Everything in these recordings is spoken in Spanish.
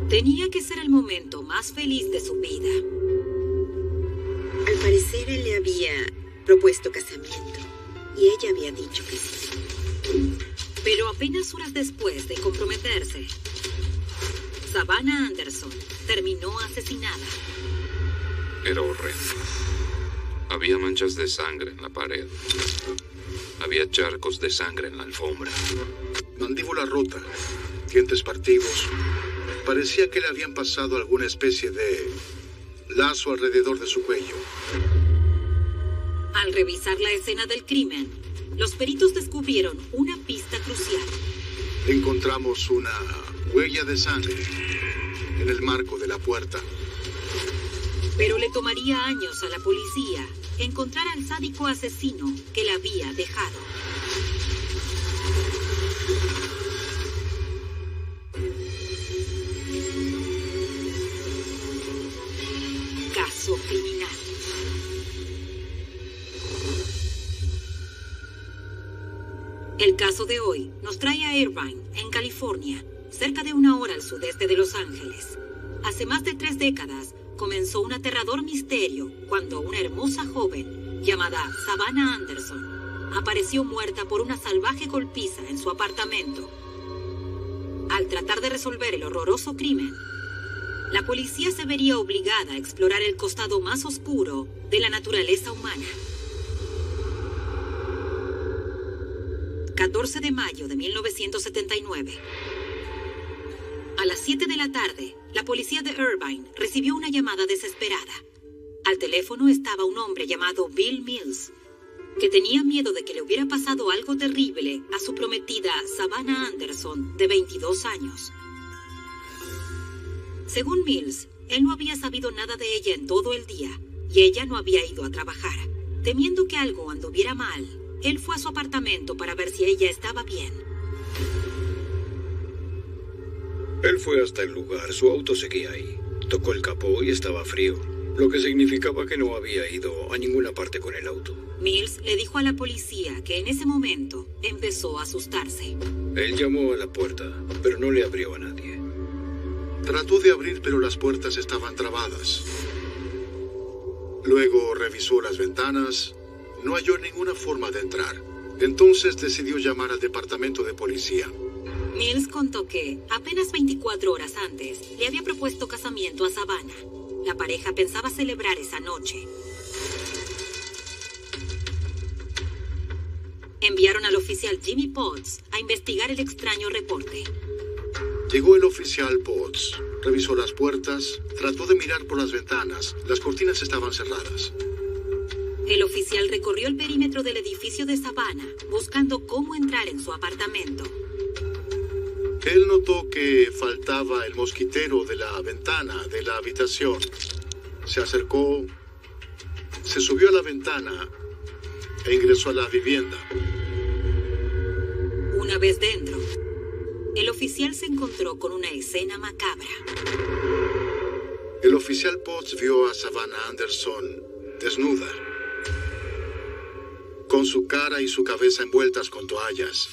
Tenía que ser el momento más feliz de su vida. Al parecer él le había propuesto casamiento y ella había dicho que sí. Pero apenas horas después de comprometerse, Savannah Anderson terminó asesinada. Era horrendo. Había manchas de sangre en la pared. Había charcos de sangre en la alfombra. Mandíbula rota, dientes partidos. Parecía que le habían pasado alguna especie de lazo alrededor de su cuello. Al revisar la escena del crimen, los peritos descubrieron una pista crucial. Encontramos una huella de sangre en el marco de la puerta. Pero le tomaría años a la policía encontrar al sádico asesino que la había dejado. Caso criminal. El caso de hoy nos trae a Irvine, en California, cerca de 1 hora al sudeste de Los Ángeles. Hace más de 3 décadas comenzó un aterrador misterio cuando una hermosa joven llamada Savannah Anderson apareció muerta por una salvaje golpiza en su apartamento. Al tratar de resolver el horroroso crimen, la policía se vería obligada a explorar el costado más oscuro de la naturaleza humana. 14 de mayo de 1979. A las 7 de la tarde, la policía de Irvine recibió una llamada desesperada. Al teléfono estaba un hombre llamado Bill Mills, que tenía miedo de que le hubiera pasado algo terrible a su prometida Savannah Anderson, de 22 años. Según Mills, él no había sabido nada de ella en todo el día y ella no había ido a trabajar. Temiendo que algo anduviera mal, él fue a su apartamento para ver si ella estaba bien. Él fue hasta el lugar, su auto seguía ahí. Tocó el capó y estaba frío, lo que significaba que no había ido a ninguna parte con el auto. Mills le dijo a la policía que en ese momento empezó a asustarse. Él llamó a la puerta, pero no le abrió a nadie. Trató de abrir, pero las puertas estaban trabadas. Luego revisó las ventanas. No halló ninguna forma de entrar. Entonces decidió llamar al departamento de policía. Mills contó que, apenas 24 horas antes, le había propuesto casamiento a Savannah. La pareja pensaba celebrar esa noche. Enviaron al oficial Jimmy Potts a investigar el extraño reporte. Llegó el oficial Potts. Revisó las puertas. Trató de mirar por las ventanas. Las cortinas estaban cerradas. El oficial recorrió el perímetro del edificio de Savannah, buscando cómo entrar en su apartamento. Él notó que faltaba el mosquitero de la ventana de la habitación. Se acercó, se subió a la ventana e ingresó a la vivienda. Una vez dentro, el oficial se encontró con una escena macabra. El oficial Potts vio a Savannah Anderson desnuda, con su cara y su cabeza envueltas con toallas,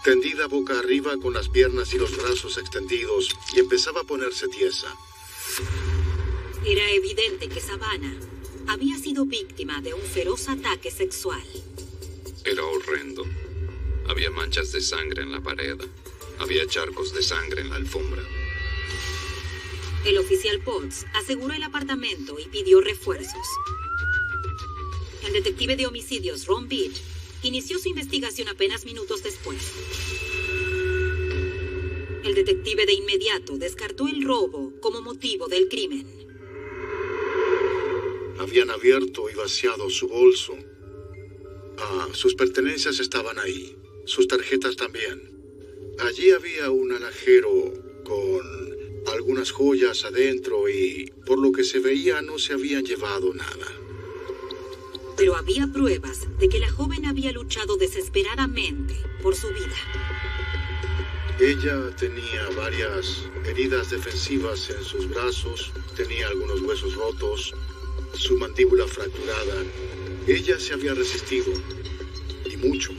tendida boca arriba con las piernas y los brazos extendidos, y empezaba a ponerse tiesa. Era evidente que Savannah había sido víctima de un feroz ataque sexual. Era horrendo. Había manchas de sangre en la pared. Había charcos de sangre en la alfombra. El oficial Potts aseguró el apartamento y pidió refuerzos. El detective de homicidios Ron Beach inició su investigación apenas minutos después. El detective de inmediato descartó el robo como motivo del crimen. Habían abierto y vaciado su bolso. Sus pertenencias estaban ahí, sus tarjetas también. Allí había un alajero con algunas joyas adentro y, por lo que se veía, no se habían llevado nada. Pero había pruebas de que la joven había luchado desesperadamente por su vida. Ella tenía varias heridas defensivas en sus brazos, tenía algunos huesos rotos, su mandíbula fracturada. Ella se había resistido, y mucho.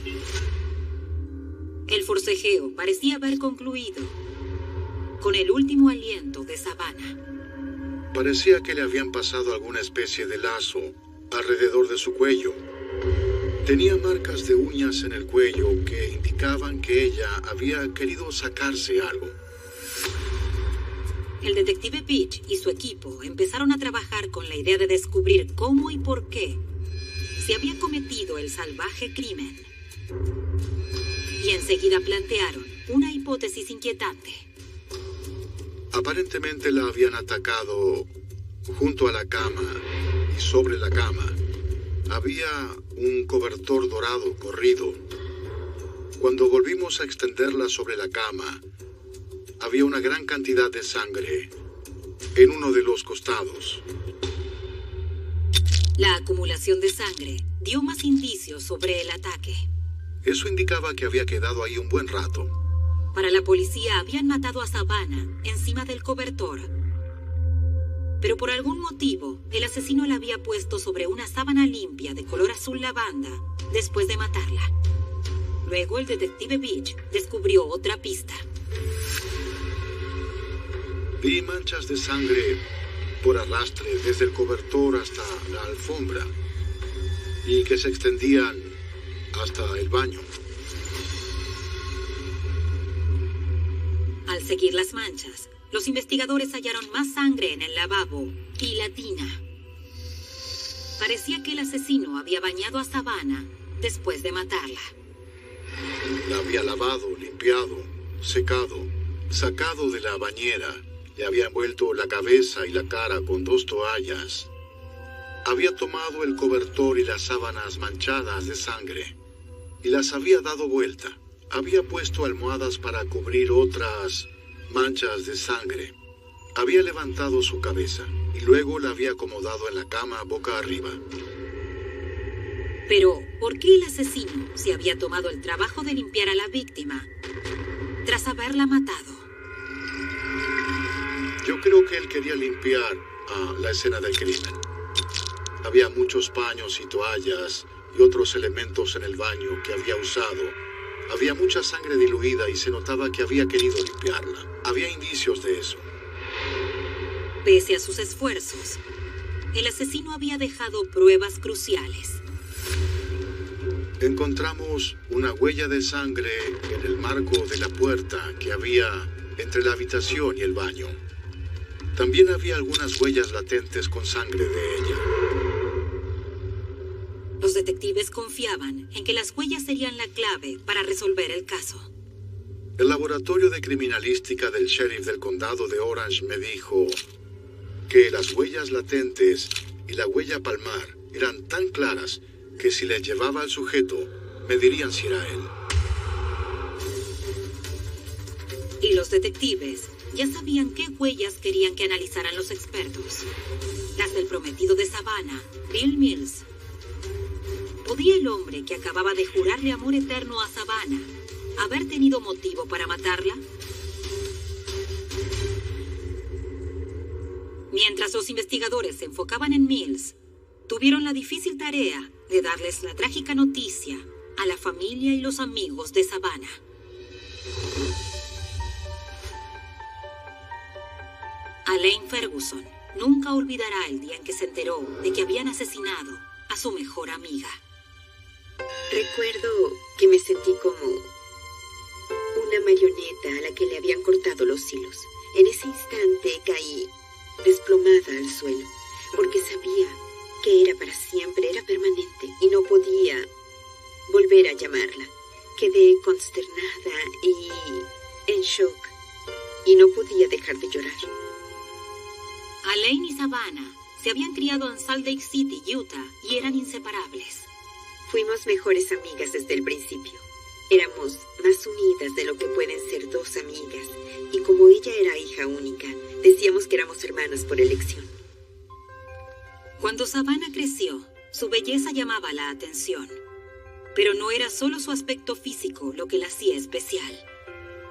El forcejeo parecía haber concluido. con el último aliento de Savannah. Parecía que le habían pasado alguna especie de lazo alrededor de su cuello. Tenía marcas de uñas en el cuello que indicaban que ella había querido sacarse algo. El detective Beach y su equipo empezaron a trabajar con la idea de descubrir cómo y por qué se había cometido el salvaje crimen. Y enseguida plantearon una hipótesis inquietante. Aparentemente la habían atacado junto a la cama y sobre la cama. Había un cobertor dorado corrido. Cuando volvimos a extenderla sobre la cama, había una gran cantidad de sangre en uno de los costados. La acumulación de sangre dio más indicios sobre el ataque. Eso indicaba que había quedado ahí un buen rato. Para la policía habían matado a Savannah encima del cobertor. Pero por algún motivo, el asesino la había puesto sobre una sábana limpia de color azul lavanda después de matarla. Luego el detective Beach descubrió otra pista. Vi manchas de sangre por arrastre desde el cobertor hasta la alfombra y que se extendían hasta el baño. Al seguir las manchas, los investigadores hallaron más sangre en el lavabo y la tina. Parecía que el asesino había bañado a Savannah después de matarla. La había lavado, limpiado, secado, sacado de la bañera. Le había envuelto la cabeza y la cara con 2 toallas. Había tomado el cobertor y las sábanas manchadas de sangre y las había dado vuelta. Había puesto almohadas para cubrir otras manchas de sangre. Había levantado su cabeza y luego la había acomodado en la cama boca arriba. Pero, ¿por qué el asesino se había tomado el trabajo de limpiar a la víctima tras haberla matado? Yo creo que él quería limpiar la escena del crimen. Había muchos paños y toallas y otros elementos en el baño que había usado. Había mucha sangre diluida y se notaba que había querido limpiarla. Había indicios de eso. Pese a sus esfuerzos, el asesino había dejado pruebas cruciales. Encontramos una huella de sangre en el marco de la puerta que había entre la habitación y el baño. También había algunas huellas latentes con sangre de ella. Los detectives confiaban en que las huellas serían la clave para resolver el caso. El laboratorio de criminalística del sheriff del condado de Orange me dijo que las huellas latentes y la huella palmar eran tan claras que si les llevaba al sujeto, me dirían si era él. Y los detectives ya sabían qué huellas querían que analizaran los expertos. Las del prometido de Savannah, Bill Mills. ¿Podía el hombre que acababa de jurarle amor eterno a Savannah haber tenido motivo para matarla? Mientras los investigadores se enfocaban en Mills, tuvieron la difícil tarea de darles la trágica noticia a la familia y los amigos de Savannah. Elaine Ferguson nunca olvidará el día en que se enteró de que habían asesinado a su mejor amiga. Recuerdo que me sentí como una marioneta a la que le habían cortado los hilos. En ese instante caí desplomada al suelo, porque sabía que era para siempre, era permanente, y no podía volver a llamarla. Quedé consternada y en shock, y no podía dejar de llorar. Elaine y Savannah se habían criado en Salt Lake City, Utah, y eran inseparables. Fuimos mejores amigas desde el principio. Éramos más unidas de lo que pueden ser 2 amigas, y como ella era hija única, decíamos que éramos hermanas por elección. Cuando Savannah creció, su belleza llamaba la atención. Pero no era solo su aspecto físico lo que la hacía especial.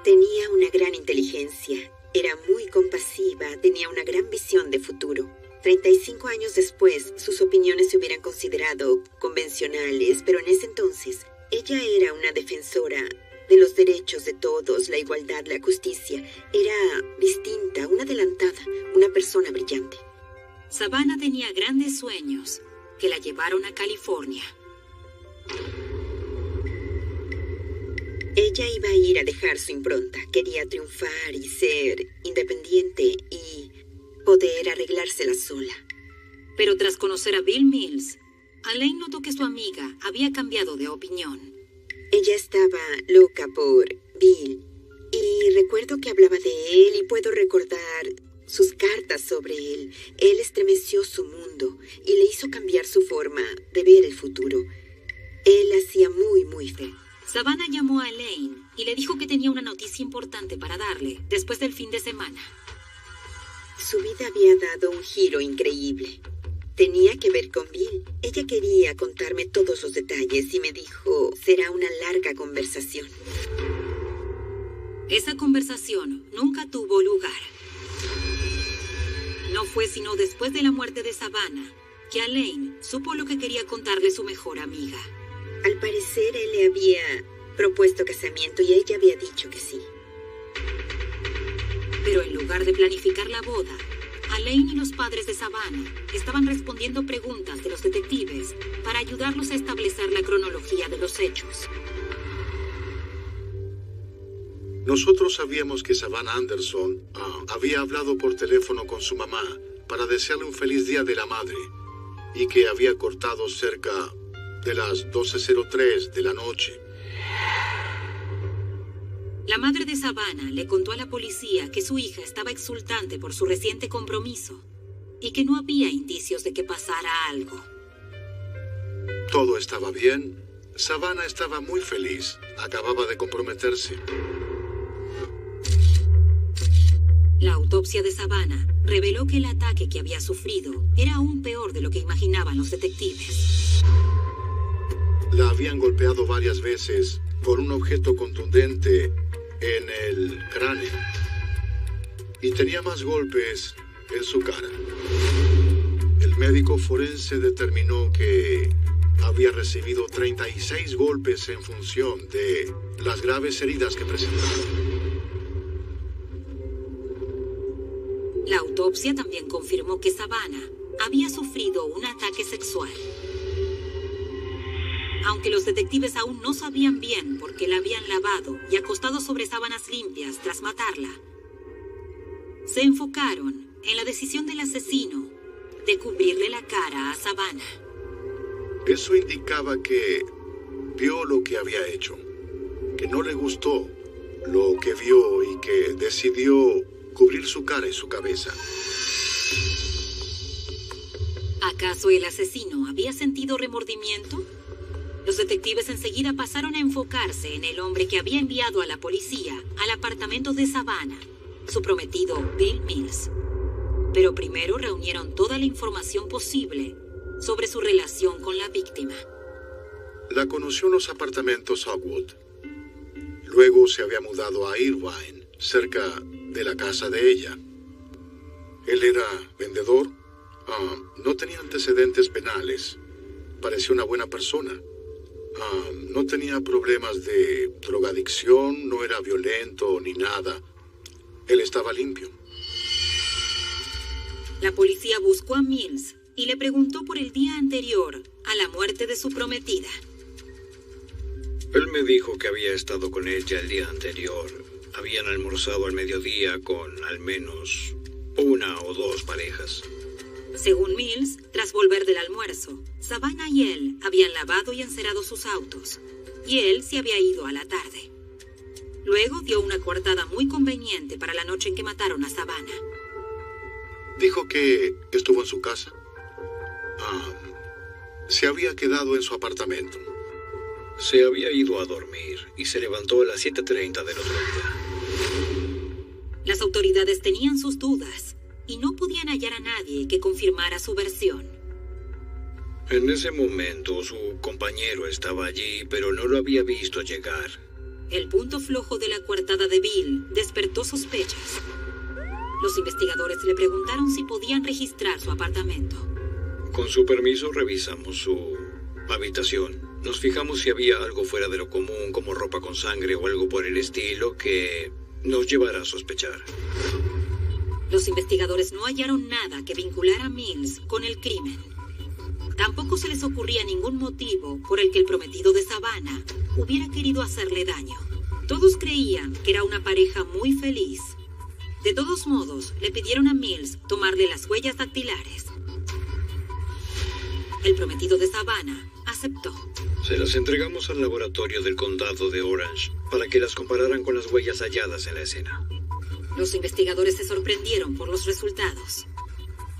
Tenía una gran inteligencia, era muy compasiva, tenía una gran visión de futuro. 35 años después, sus opiniones se hubieran considerado convencionales, pero en ese entonces, ella era una defensora de los derechos de todos, la igualdad, la justicia. Era distinta, una adelantada, una persona brillante. Savannah tenía grandes sueños que la llevaron a California. Ella iba a ir a dejar su impronta. Quería triunfar y ser independiente y poder arreglársela sola. Pero tras conocer a Bill Mills, Elaine notó que su amiga había cambiado de opinión. Ella estaba loca por Bill. Y recuerdo que hablaba de él y puedo recordar sus cartas sobre él. Él estremeció su mundo y le hizo cambiar su forma de ver el futuro. Él hacía muy feo. Savannah llamó a Elaine y le dijo que tenía una noticia importante para darle después del fin de semana. Su vida había dado un giro increíble. Tenía que ver con Bill. Ella quería contarme todos los detalles y me dijo, será una larga conversación. Esa conversación nunca tuvo lugar. No fue sino después de la muerte de Savannah que Elaine supo lo que quería contarle su mejor amiga. Al parecer él le había propuesto casamiento y ella había dicho que sí. Pero en lugar de planificar la boda, Elaine y los padres de Savannah estaban respondiendo preguntas de los detectives para ayudarlos a establecer la cronología de los hechos. Nosotros sabíamos que Savannah Anderson había hablado por teléfono con su mamá para desearle un feliz Día de la Madre y que había cortado cerca de las 12:03 de la noche. La madre de Savannah le contó a la policía que su hija estaba exultante por su reciente compromiso y que no había indicios de que pasara algo. Todo estaba bien. Savannah estaba muy feliz. Acababa de comprometerse. La autopsia de Savannah reveló que el ataque que había sufrido era aún peor de lo que imaginaban los detectives. La habían golpeado varias veces por un objeto contundente en el cráneo y tenía más golpes en su cara. El médico forense determinó que había recibido 36 golpes en función de las graves heridas que presentaba. La autopsia también confirmó que Savannah había sufrido un ataque sexual. Aunque los detectives aún no sabían bien por qué la habían lavado y acostado sobre sábanas limpias tras matarla, se enfocaron en la decisión del asesino de cubrirle la cara a Savannah. Eso indicaba que vio lo que había hecho, que no le gustó lo que vio y que decidió cubrir su cara y su cabeza. ¿Acaso el asesino había sentido remordimiento? Los detectives enseguida pasaron a enfocarse en el hombre que había enviado a la policía al apartamento de Savannah, su prometido Bill Mills. Pero primero reunieron toda la información posible sobre su relación con la víctima. La conoció en los apartamentos Oakwood. Luego se había mudado a Irvine, cerca de la casa de ella. Él era vendedor, no tenía antecedentes penales, parecía una buena persona. No tenía problemas de drogadicción, no era violento ni nada. Él estaba limpio. La policía buscó a Mills y le preguntó por el día anterior a la muerte de su prometida. Él me dijo que había estado con ella el día anterior. Habían almorzado al mediodía con al menos 1 o 2 parejas. Según Mills, tras volver del almuerzo, Savannah y él habían lavado y encerado sus autos, y él se había ido a la tarde. Luego dio una coartada muy conveniente para la noche en que mataron a Savannah. Dijo que estuvo en su casa. Se había quedado en su apartamento. Se había ido a dormir y se levantó a las 7:30 del otro día. Las autoridades tenían sus dudas y no podían hallar a nadie que confirmara su versión. En ese momento su compañero estaba allí, pero no lo había visto llegar. El punto flojo de la coartada de Bill despertó sospechas. Los investigadores le preguntaron si podían registrar su apartamento. Con su permiso revisamos su habitación. Nos fijamos si había algo fuera de lo común, como ropa con sangre o algo por el estilo, que nos llevara a sospechar. Los investigadores no hallaron nada que vinculara a Mills con el crimen. Tampoco se les ocurría ningún motivo por el que el prometido de Savannah hubiera querido hacerle daño. Todos creían que era una pareja muy feliz. De todos modos, le pidieron a Mills tomarle las huellas dactilares. El prometido de Savannah aceptó. Se las entregamos al laboratorio del condado de Orange para que las compararan con las huellas halladas en la escena. Los investigadores se sorprendieron por los resultados.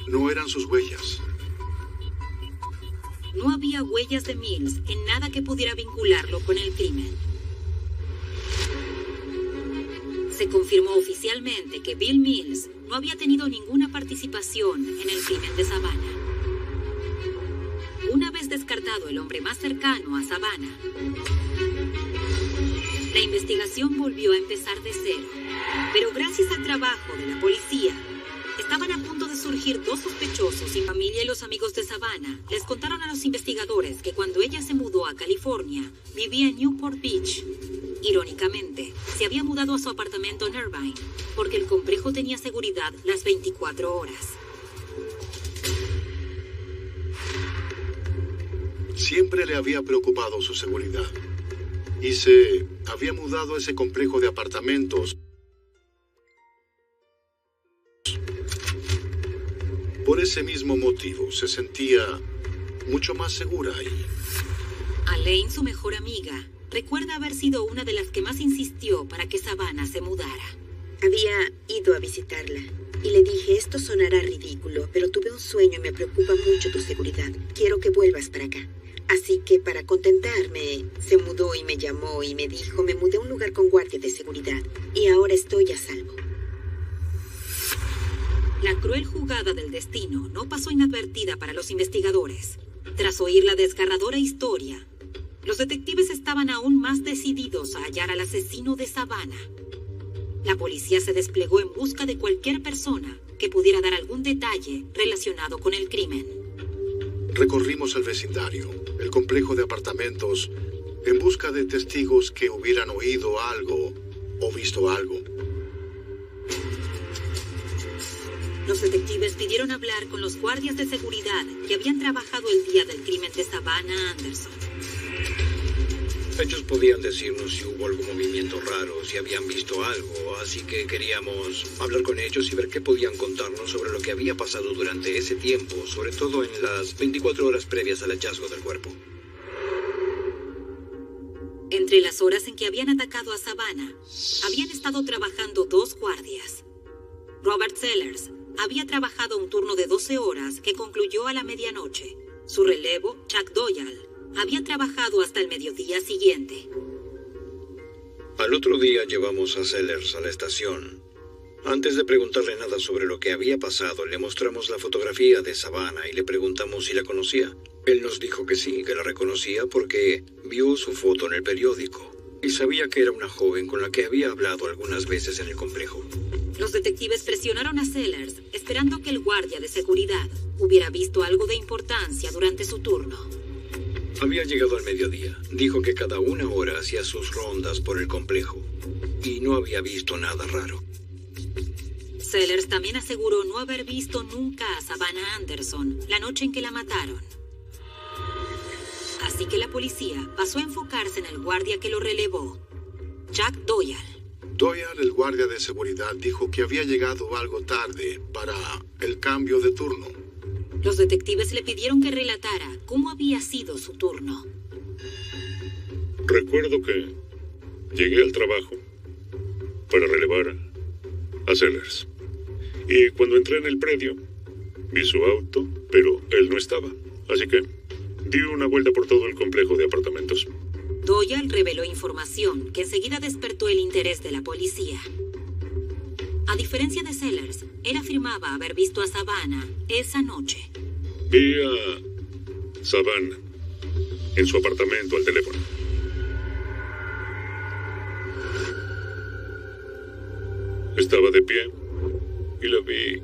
No eran sus huellas. No había huellas de Mills en nada que pudiera vincularlo con el crimen. Se confirmó oficialmente que Bill Mills no había tenido ninguna participación en el crimen de Savannah. Una vez descartado el hombre más cercano a Savannah, la investigación volvió a empezar de cero. Pero gracias al trabajo de la policía, estaban a punto de surgir dos sospechosos y familia y los amigos de Savannah les contaron a los investigadores que cuando ella se mudó a California, vivía en Newport Beach. Irónicamente, se había mudado a su apartamento en Irvine porque el complejo tenía seguridad las 24 horas. Siempre le había preocupado su seguridad. Y se había mudado a ese complejo de apartamentos. Por ese mismo motivo, se sentía mucho más segura ahí. Elaine, su mejor amiga, recuerda haber sido una de las que más insistió para que Savannah se mudara. Había ido a visitarla y le dije, esto sonará ridículo, pero tuve un sueño y me preocupa mucho tu seguridad. Quiero que vuelvas para acá. Así que para contentarme, se mudó y me llamó y me dijo, me mudé a un lugar con guardia de seguridad y ahora estoy a salvo. La cruel jugada del destino no pasó inadvertida para los investigadores. Tras oír la desgarradora historia, los detectives estaban aún más decididos a hallar al asesino de Savannah. La policía se desplegó en busca de cualquier persona que pudiera dar algún detalle relacionado con el crimen. Recorrimos el vecindario, el complejo de apartamentos, en busca de testigos que hubieran oído algo o visto algo. Los detectives pidieron hablar con los guardias de seguridad que habían trabajado el día del crimen de Savannah Anderson. Ellos podían decirnos si hubo algún movimiento raro, si habían visto algo, así que queríamos hablar con ellos y ver qué podían contarnos sobre lo que había pasado durante ese tiempo, sobre todo en las 24 horas previas al hallazgo del cuerpo. Entre las horas en que habían atacado a Savannah, habían estado trabajando dos guardias. Robert Sellers había trabajado un turno de 12 horas que concluyó a la medianoche. Su relevo, Chuck Doyle, había trabajado hasta el mediodía siguiente. Al otro día llevamos a Sellers a la estación. Antes de preguntarle nada sobre lo que había pasado, le mostramos la fotografía de Savannah y le preguntamos si la conocía. Él nos dijo que sí, que la reconocía porque vio su foto en el periódico y sabía que era una joven con la que había hablado algunas veces en el complejo. Los detectives presionaron a Sellers, esperando que el guardia de seguridad hubiera visto algo de importancia durante su turno. Había llegado al mediodía. Dijo que cada una hora hacía sus rondas por el complejo y no había visto nada raro. Sellers también aseguró no haber visto nunca a Savannah Anderson la noche en que la mataron. Así que la policía pasó a enfocarse en el guardia que lo relevó, Chuck Doyle. Doyle, el guardia de seguridad, dijo que había llegado algo tarde para el cambio de turno. Los detectives le pidieron que relatara cómo había sido su turno. Recuerdo que llegué al trabajo para relevar a Sellers. Y cuando entré en el predio, vi su auto, pero él no estaba. Así que di una vuelta por todo el complejo de apartamentos. Doyle reveló información que enseguida despertó el interés de la policía. A diferencia de Sellers, él afirmaba haber visto a Savannah esa noche. Vi a Savannah en su apartamento al teléfono. Estaba de pie y la vi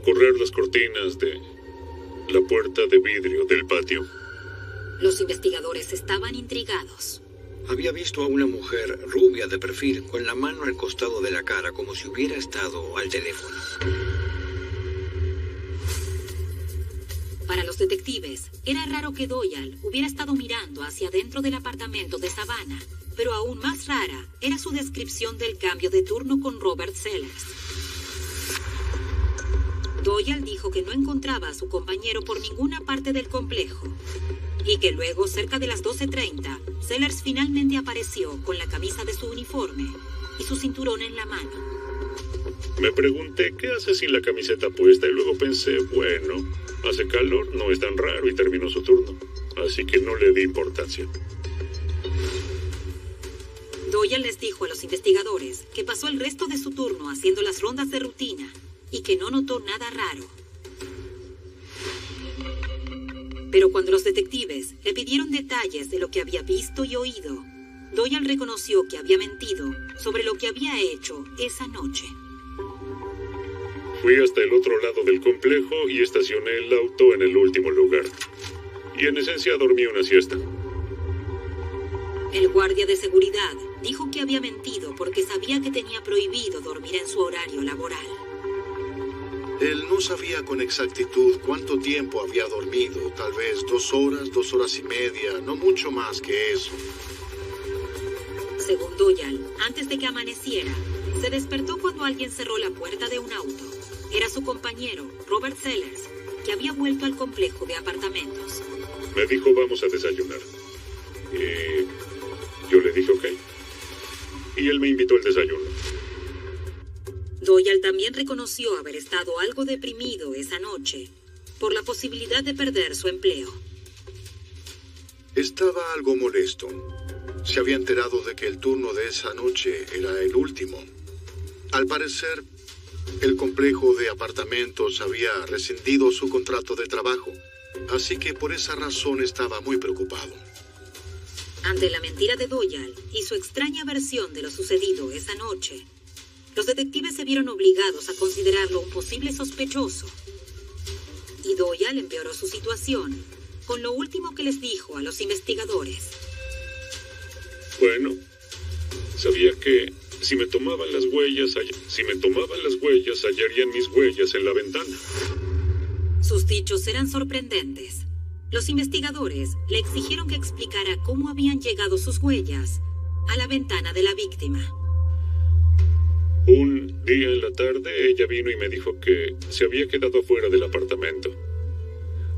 correr las cortinas de la puerta de vidrio del patio Los investigadores estaban intrigados. Había visto a una mujer rubia de perfil con la mano al costado de la cara como si hubiera estado al teléfono. Para los detectives, era raro que Doyle hubiera estado mirando hacia adentro del apartamento de Savannah, pero aún más rara era su descripción del cambio de turno con Robert Sellers. Doyle dijo que no encontraba a su compañero por ninguna parte del complejo y que luego, cerca de las 12:30, Sellers finalmente apareció con la camisa de su uniforme y su cinturón en la mano. Me pregunté qué hace sin la camiseta puesta y luego pensé, bueno, hace calor, no es tan raro, y terminó su turno. Así que no le di importancia. Doyle les dijo a los investigadores que pasó el resto de su turno haciendo las rondas de rutina y que no notó nada raro. Pero cuando los detectives le pidieron detalles de lo que había visto y oído, Doyle reconoció que había mentido sobre lo que había hecho esa noche. Fui hasta el otro lado del complejo y estacioné el auto en el último lugar. Y en esencia dormí una siesta. El guardia de seguridad dijo que había mentido porque sabía que tenía prohibido dormir en su horario laboral. Él no sabía con exactitud cuánto tiempo había dormido, tal vez 2 horas, 2 horas y media, no mucho más que eso. Según Doyle, antes de que amaneciera, se despertó cuando alguien cerró la puerta de un auto. Era su compañero, Robert Sellers, que había vuelto al complejo de apartamentos. Me dijo, vamos a desayunar. Y yo le dije, ok. Y él me invitó al desayuno. Doyle también reconoció haber estado algo deprimido esa noche por la posibilidad de perder su empleo. Estaba algo molesto. Se había enterado de que el turno de esa noche era el último. Al parecer, el complejo de apartamentos había rescindido su contrato de trabajo, así que por esa razón estaba muy preocupado. Ante la mentira de Doyle y su extraña versión de lo sucedido esa noche, los detectives se vieron obligados a considerarlo un posible sospechoso. Y Doyle empeoró su situación con lo último que les dijo a los investigadores. Bueno, sabía que si me tomaban las huellas, hallarían mis huellas en la ventana. Sus dichos eran sorprendentes. Los investigadores le exigieron que explicara cómo habían llegado sus huellas a la ventana de la víctima. Un día en la tarde, ella vino y me dijo que se había quedado afuera del apartamento.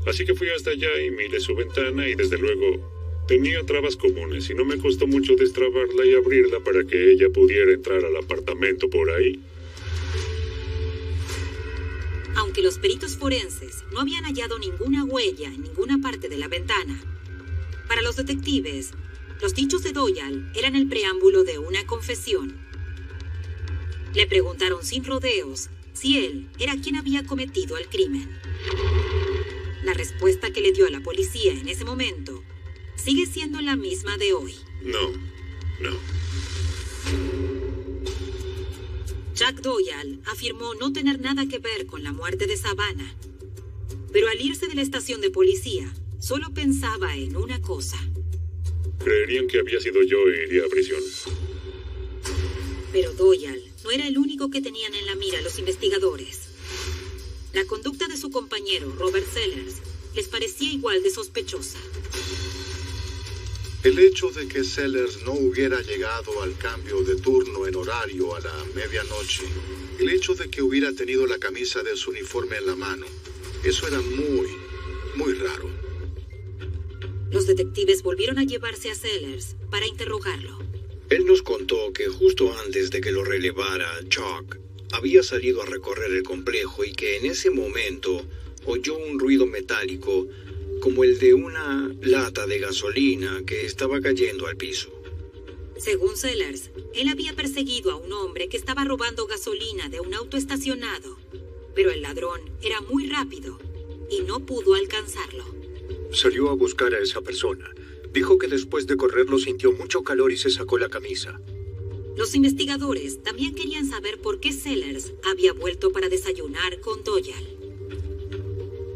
Así que fui hasta allá y miré su ventana y desde luego tenía trabas comunes y no me costó mucho destrabarla y abrirla para que ella pudiera entrar al apartamento por ahí. Aunque los peritos forenses no habían hallado ninguna huella en ninguna parte de la ventana, para los detectives, los dichos de Doyle eran el preámbulo de una confesión. Le preguntaron sin rodeos si él era quien había cometido el crimen. La respuesta que le dio a la policía en ese momento sigue siendo la misma de hoy. No. Jack Doyle afirmó no tener nada que ver con la muerte de Savannah, pero al irse de la estación de policía, solo pensaba en una cosa. Creerían que había sido yo e iría a prisión. Pero Doyle no era el único que tenían en la mira los investigadores. La conducta de su compañero, Robert Sellers, les parecía igual de sospechosa. El hecho de que Sellers no hubiera llegado al cambio de turno en horario a la medianoche, el hecho de que hubiera tenido la camisa de su uniforme en la mano, eso era muy raro. Los detectives volvieron a llevarse a Sellers para interrogarlo. Él nos contó que justo antes de que lo relevara Chuck, había salido a recorrer el complejo y que en ese momento oyó un ruido metálico como el de una lata de gasolina que estaba cayendo al piso. Según Sellers, él había perseguido a un hombre que estaba robando gasolina de un auto estacionado, pero el ladrón era muy rápido y no pudo alcanzarlo. Salió a buscar a esa persona. Dijo que después de correrlo sintió mucho calor y se sacó la camisa. Los investigadores también querían saber por qué Sellers había vuelto para desayunar con Doyle.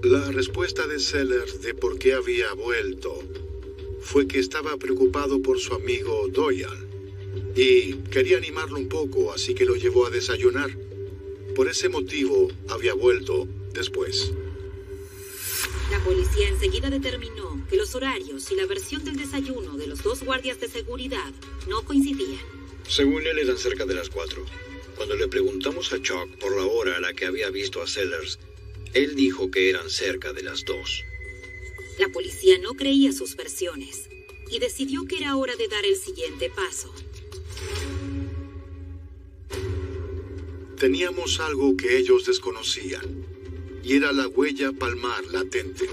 La respuesta de Sellers de por qué había vuelto fue que estaba preocupado por su amigo Doyle y quería animarlo un poco, así que lo llevó a desayunar. Por ese motivo había vuelto después. La policía enseguida determinó que los horarios y la versión del desayuno de los dos guardias de seguridad no coincidían. Según él, eran cerca de las 4. Cuando le preguntamos a Chuck por la hora a la que había visto a Sellers, él dijo que eran cerca de las 2. La policía no creía sus versiones y decidió que era hora de dar el siguiente paso. Teníamos algo que ellos desconocían, y era la huella palmar latente.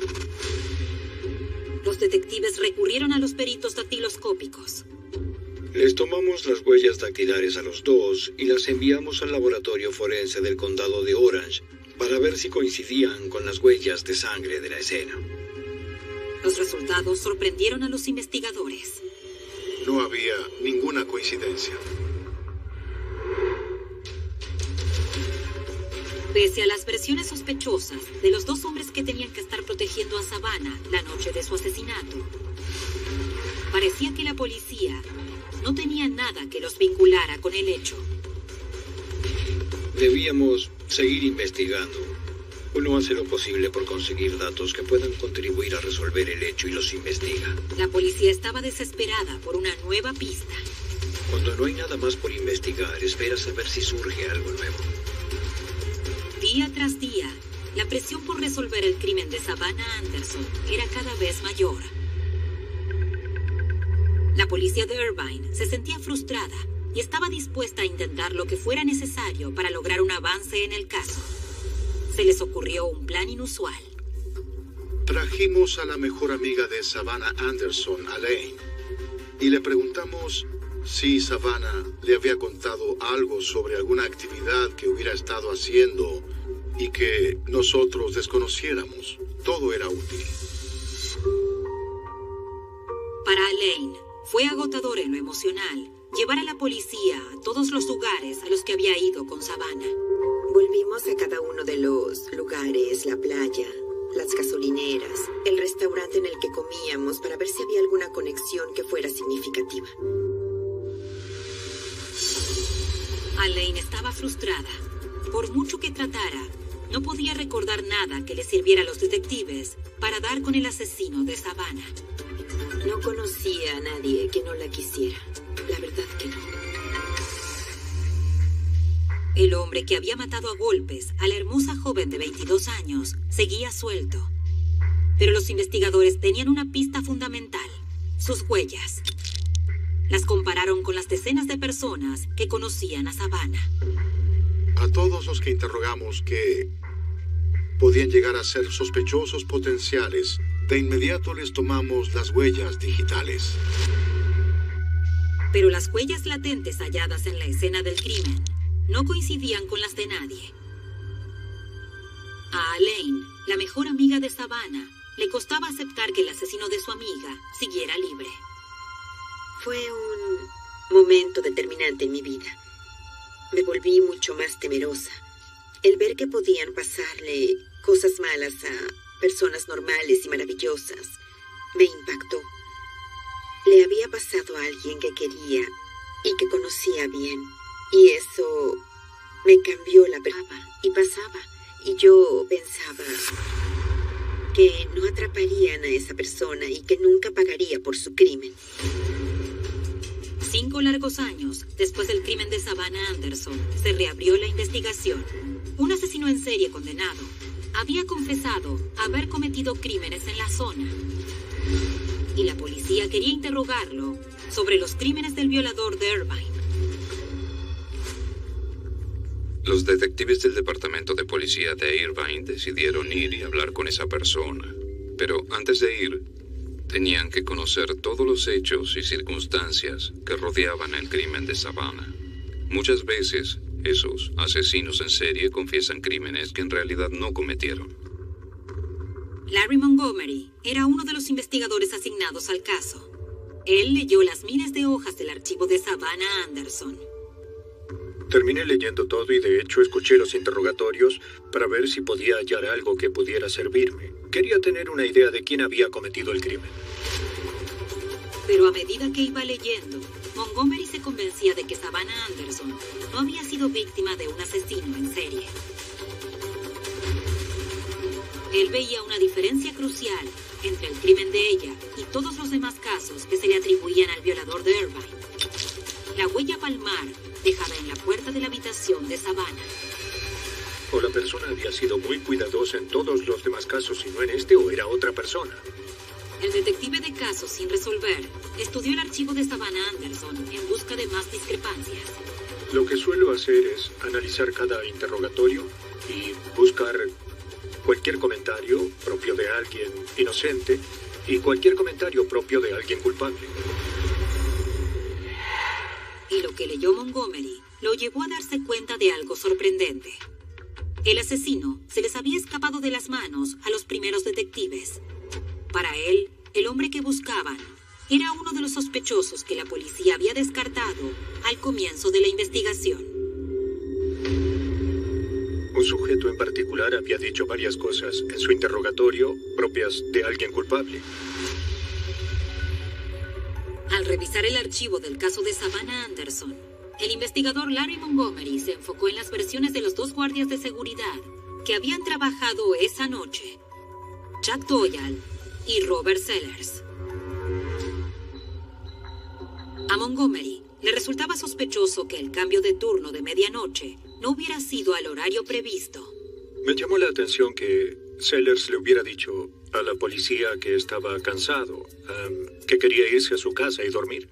Los detectives recurrieron a los peritos dactiloscópicos. Les tomamos las huellas dactilares a los dos y las enviamos al laboratorio forense del condado de Orange para ver si coincidían con las huellas de sangre de la escena. Los resultados sorprendieron a los investigadores. No había ninguna coincidencia. Pese a las versiones sospechosas de los dos hombres que tenían que estar protegiendo a Savannah la noche de su asesinato, parecía que la policía no tenía nada que los vinculara con el hecho. Debíamos seguir investigando. Uno hace lo posible por conseguir datos que puedan contribuir a resolver el hecho y los investiga. La policía estaba desesperada por una nueva pista. Cuando no hay nada más por investigar, esperas a ver si surge algo nuevo. Día tras día, la presión por resolver el crimen de Savannah Anderson era cada vez mayor. La policía de Irvine se sentía frustrada y estaba dispuesta a intentar lo que fuera necesario para lograr un avance en el caso. Se les ocurrió un plan inusual. Trajimos a la mejor amiga de Savannah Anderson, Elaine, y le preguntamos si Savannah le había contado algo sobre alguna actividad que hubiera estado haciendo y que nosotros desconociéramos. Todo era útil. Para Elaine, fue agotador en lo emocional llevar a la policía a todos los lugares a los que había ido con Savannah. Volvimos a cada uno de los lugares, la playa, las gasolineras, el restaurante en el que comíamos para ver si había alguna conexión que fuera significativa. Elaine estaba frustrada. Por mucho que tratara, no podía recordar nada que le sirviera a los detectives para dar con el asesino de Savannah. No conocía a nadie que no la quisiera. La verdad que no. El hombre que había matado a golpes a la hermosa joven de 22 años seguía suelto. Pero los investigadores tenían una pista fundamental: sus huellas. Las compararon con las decenas de personas que conocían a Savannah. A todos los que interrogamos que podían llegar a ser sospechosos potenciales, de inmediato les tomamos las huellas digitales. Pero las huellas latentes halladas en la escena del crimen no coincidían con las de nadie. A Elaine, la mejor amiga de Savannah, le costaba aceptar que el asesino de su amiga siguiera libre. Fue un momento determinante en mi vida. Me volví mucho más temerosa. El ver que podían pasarle cosas malas a personas normales y maravillosas me impactó. Le había pasado a alguien que quería y que conocía bien. Y eso me cambió la perspectiva. Y pasaba. Y yo pensaba que no atraparían a esa persona y que nunca pagaría por su crimen. 5 largos años después del crimen de Savannah Anderson, se reabrió la investigación. Un asesino en serie condenado había confesado haber cometido crímenes en la zona. Y la policía quería interrogarlo sobre los crímenes del violador de Irvine. Los detectives del departamento de policía de Irvine decidieron ir y hablar con esa persona. Pero antes de ir, tenían que conocer todos los hechos y circunstancias que rodeaban el crimen de Savannah. Muchas veces, esos asesinos en serie confiesan crímenes que en realidad no cometieron. Larry Montgomery era uno de los investigadores asignados al caso. Él leyó las miles de hojas del archivo de Savannah Anderson. Terminé leyendo todo y de hecho escuché los interrogatorios para ver si podía hallar algo que pudiera servirme. Quería tener una idea de quién había cometido el crimen. Pero a medida que iba leyendo, Montgomery se convencía de que Savannah Anderson no había sido víctima de un asesino en serie. Él veía una diferencia crucial entre el crimen de ella y todos los demás casos que se le atribuían al violador de Irvine. La huella palmar dejada en la puerta de la habitación de Savannah. O la persona había sido muy cuidadosa en todos los demás casos y no en este, o era otra persona. El detective de casos sin resolver estudió el archivo de Savannah Anderson en busca de más discrepancias. Lo que suelo hacer es analizar cada interrogatorio y buscar cualquier comentario propio de alguien inocente y cualquier comentario propio de alguien culpable. Y lo que leyó Montgomery lo llevó a darse cuenta de algo sorprendente. El asesino se les había escapado de las manos a los primeros detectives. Para él, el hombre que buscaban era uno de los sospechosos que la policía había descartado al comienzo de la investigación. Un sujeto en particular había dicho varias cosas en su interrogatorio propias de alguien culpable. Al revisar el archivo del caso de Savannah Anderson, el investigador Larry Montgomery se enfocó en las versiones de los dos guardias de seguridad que habían trabajado esa noche, Jack Doyle y Robert Sellers. A Montgomery le resultaba sospechoso que el cambio de turno de medianoche no hubiera sido al horario previsto. Me llamó la atención que Sellers le hubiera dicho a la policía que estaba cansado, que quería irse a su casa y dormir.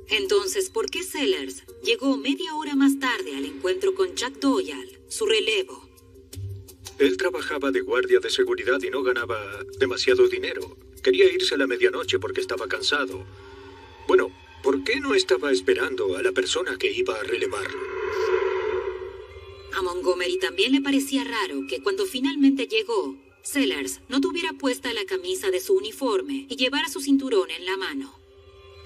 Entonces, ¿por qué Sellers llegó media hora más tarde al encuentro con Jack Doyle, su relevo? Él trabajaba de guardia de seguridad y no ganaba demasiado dinero. Quería irse a la medianoche porque estaba cansado. Bueno, ¿por qué no estaba esperando a la persona que iba a relevarlo? A Montgomery también le parecía raro que cuando finalmente llegó, Sellers no tuviera puesta la camisa de su uniforme y llevara su cinturón en la mano.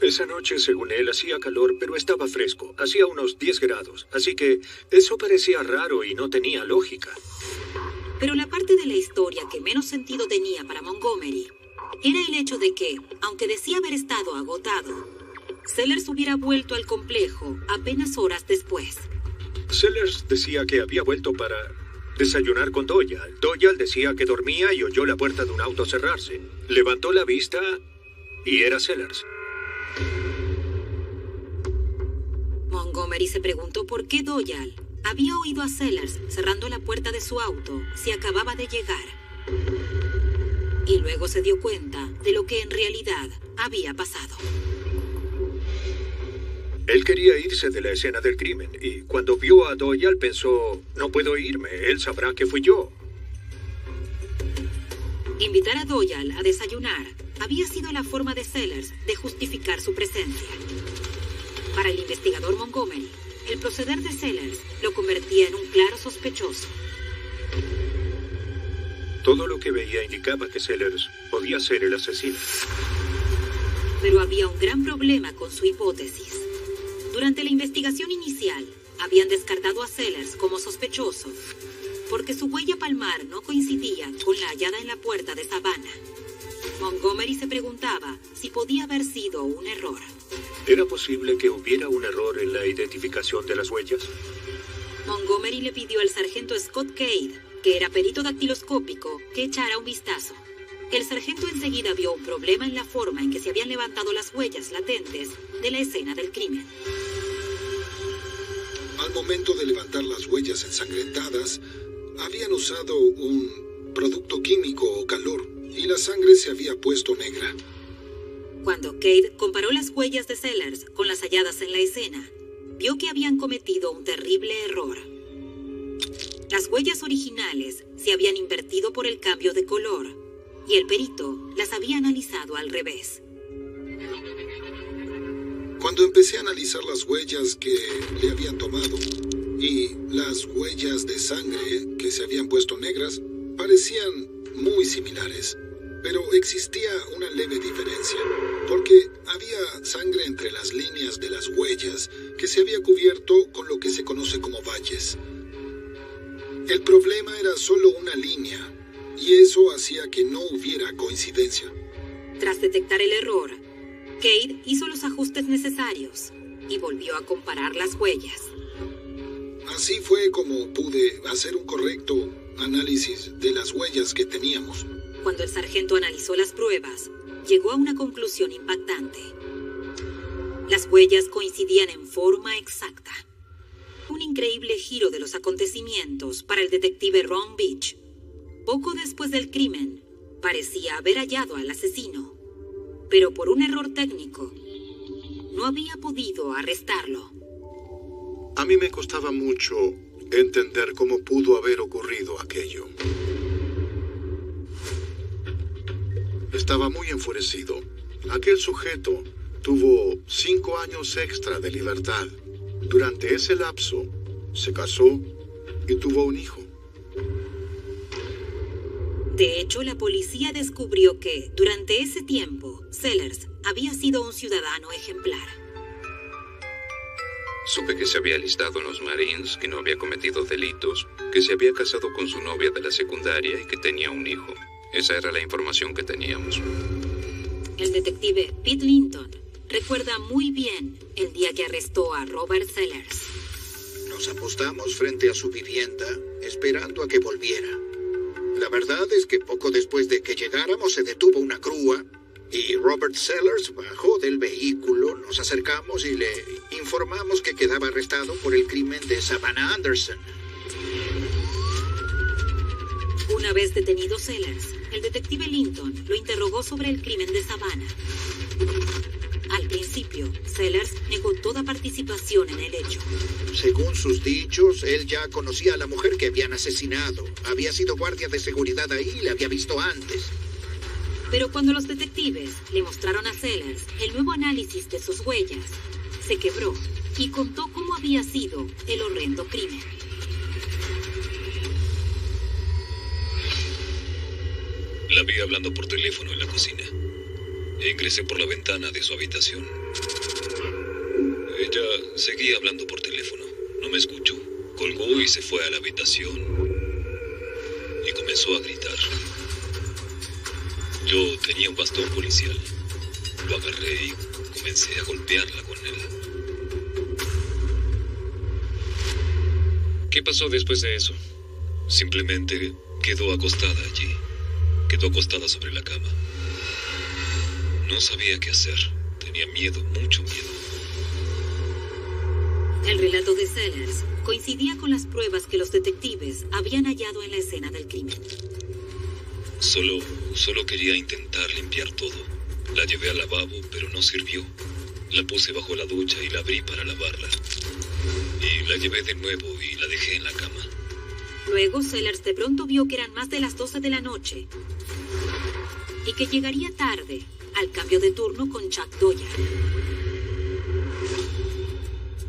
Esa noche, según él, hacía calor, pero estaba fresco. Hacía unos 10 grados, así que eso parecía raro y no tenía lógica. Pero la parte de la historia que menos sentido tenía para Montgomery era el hecho de que, aunque decía haber estado agotado, Sellers hubiera vuelto al complejo apenas horas después. Sellers decía que había vuelto para desayunar con Doyle. Doyle decía que dormía y oyó la puerta de un auto cerrarse. Levantó la vista y era Sellers. Montgomery se preguntó por qué Doyle había oído a Sellers cerrando la puerta de su auto si acababa de llegar. Y luego se dio cuenta de lo que en realidad había pasado. Él quería irse de la escena del crimen y cuando vio a Doyle pensó, no puedo irme, él sabrá que fui yo. Invitar a Doyle a desayunar había sido la forma de Sellers de justificar su presencia. Para el investigador Montgomery, el proceder de Sellers lo convertía en un claro sospechoso. Todo lo que veía indicaba que Sellers podía ser el asesino. Pero había un gran problema con su hipótesis. Durante la investigación inicial, habían descartado a Sellers como sospechoso, porque su huella palmar no coincidía con la hallada en la puerta de Savannah. Montgomery se preguntaba si podía haber sido un error. ¿Era posible que hubiera un error en la identificación de las huellas? Montgomery le pidió al sargento Scott Cade, que era perito dactiloscópico, que echara un vistazo. El sargento enseguida vio un problema en la forma en que se habían levantado las huellas latentes de la escena del crimen. Al momento de levantar las huellas ensangrentadas, habían usado un producto químico o calor, y la sangre se había puesto negra. Cuando Cade comparó las huellas de Sellers con las halladas en la escena, vio que habían cometido un terrible error. Las huellas originales se habían invertido por el cambio de color, y el perito las había analizado al revés. Cuando empecé a analizar las huellas que le habían tomado y las huellas de sangre que se habían puesto negras, parecían muy similares. Pero existía una leve diferencia, porque había sangre entre las líneas de las huellas que se había cubierto con lo que se conoce como valles. El problema era solo una línea, y eso hacía que no hubiera coincidencia. Tras detectar el error, Cade hizo los ajustes necesarios y volvió a comparar las huellas. Así fue como pude hacer un correcto análisis de las huellas que teníamos. Cuando el sargento analizó las pruebas, llegó a una conclusión impactante. Las huellas coincidían en forma exacta. Un increíble giro de los acontecimientos para el detective Ron Beach. Poco después del crimen, parecía haber hallado al asesino, pero por un error técnico, no había podido arrestarlo. A mí me costaba mucho entender cómo pudo haber ocurrido aquello. Estaba muy enfurecido. Aquel sujeto tuvo 5 años extra de libertad. Durante ese lapso, se casó y tuvo un hijo. De hecho, la policía descubrió que, durante ese tiempo, Sellers había sido un ciudadano ejemplar. Supe que se había alistado en los Marines, que no había cometido delitos, que se había casado con su novia de la secundaria y que tenía un hijo. Esa era la información que teníamos. El detective Pete Linton recuerda muy bien el día que arrestó a Robert Sellers. Nos apostamos frente a su vivienda, esperando a que volviera. La verdad es que poco después de que llegáramos se detuvo una grúa y Robert Sellers bajó del vehículo. Nos acercamos y le informamos que quedaba arrestado por el crimen de Savannah Anderson. Una vez detenido Sellers, el detective Linton lo interrogó sobre el crimen de Savannah. Al principio, Sellers negó toda participación en el hecho. Según sus dichos, él ya conocía a la mujer que habían asesinado. Había sido guardia de seguridad ahí y la había visto antes. Pero cuando los detectives le mostraron a Sellers el nuevo análisis de sus huellas, se quebró y contó cómo había sido el horrendo crimen. La vi hablando por teléfono en la cocina. Ingresé por la ventana de su habitación. Ella seguía hablando por teléfono. No me escuchó. Colgó y se fue a la habitación. Y comenzó a gritar. Yo tenía un bastón policial. Lo agarré y comencé a golpearla con él. ¿Qué pasó después de eso? Simplemente quedó acostada allí. Quedó acostada sobre la cama. No sabía qué hacer. Tenía miedo, mucho miedo. El relato de Sellers coincidía con las pruebas que los detectives habían hallado en la escena del crimen. Solo quería intentar limpiar todo. La llevé al lavabo, pero no sirvió. La puse bajo la ducha y la abrí para lavarla. Y la llevé de nuevo y la dejé en la cama. Luego, Sellers de pronto vio que eran más de las 12 de la noche y que llegaría tarde al cambio de turno con Chuck Doyer.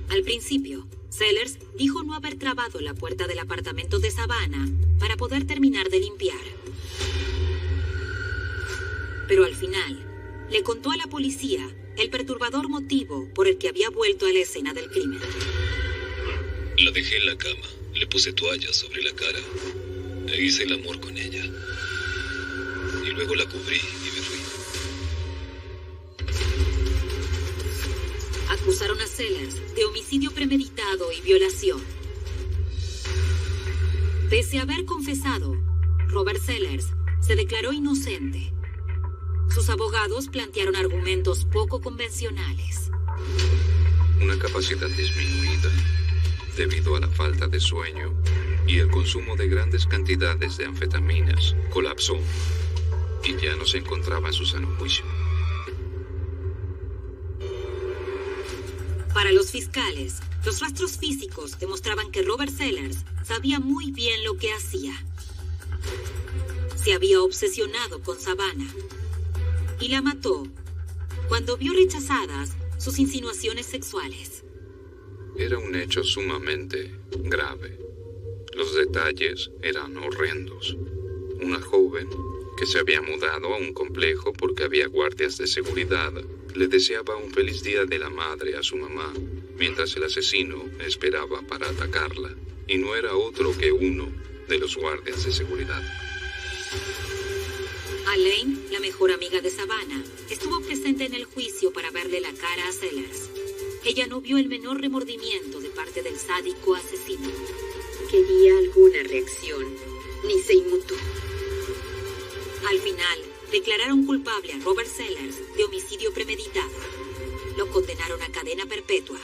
Al principio, Sellers dijo no haber trabado la puerta del apartamento de Savannah para poder terminar de limpiar. Pero al final, le contó a la policía el perturbador motivo por el que había vuelto a la escena del crimen. La dejé en la cama, le puse toallas sobre la cara e hice el amor con ella. Y luego la cubrí y me fui. Acusaron a Sellers de homicidio premeditado y violación. Pese a haber confesado, Robert Sellers se declaró inocente. Sus abogados plantearon argumentos poco convencionales. Una capacidad disminuida debido a la falta de sueño y el consumo de grandes cantidades de anfetaminas, colapsó y ya no se encontraba en su sano juicio. Para los fiscales, los rastros físicos demostraban que Robert Sellers sabía muy bien lo que hacía. Se había obsesionado con Savannah y la mató cuando vio rechazadas sus insinuaciones sexuales. Era un hecho sumamente grave. Los detalles eran horrendos. Una joven que se había mudado a un complejo porque había guardias de seguridad le deseaba un feliz día de la madre a su mamá, mientras el asesino esperaba para atacarla, y no era otro que uno de los guardias de seguridad. Elaine, la mejor amiga de Savannah, estuvo presente en el juicio para verle la cara a Sellers. Ella no vio el menor remordimiento de parte del sádico asesino. Quería alguna reacción, ni se inmutó. Al final, declararon culpable a Robert Sellers de homicidio premeditado. Lo condenaron a cadena perpetua.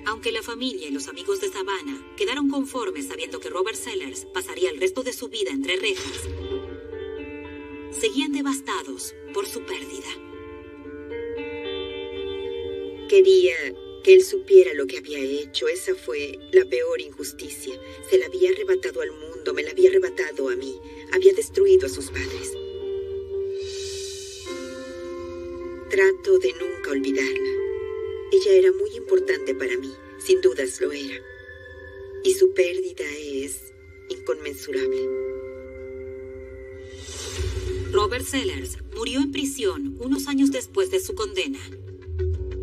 Aunque la familia y los amigos de Savannah quedaron conformes sabiendo que Robert Sellers pasaría el resto de su vida entre rejas, seguían devastados por su pérdida. Quería que él supiera lo que había hecho. Esa fue la peor injusticia. Se la había arrebatado al mundo, me la había arrebatado a mí. Había destruido a sus padres. Trato de nunca olvidarla. Ella era muy importante para mí, sin dudas lo era. Y su pérdida es inconmensurable. Robert Sellers murió en prisión unos años después de su condena.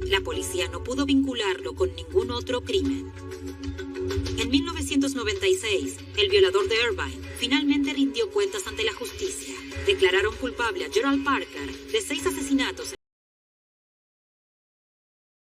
La policía no pudo vincularlo con ningún otro crimen. En 1996, el violador de Irvine finalmente rindió cuentas ante la justicia. Declararon culpable a Gerald Parker de 6 asesinatos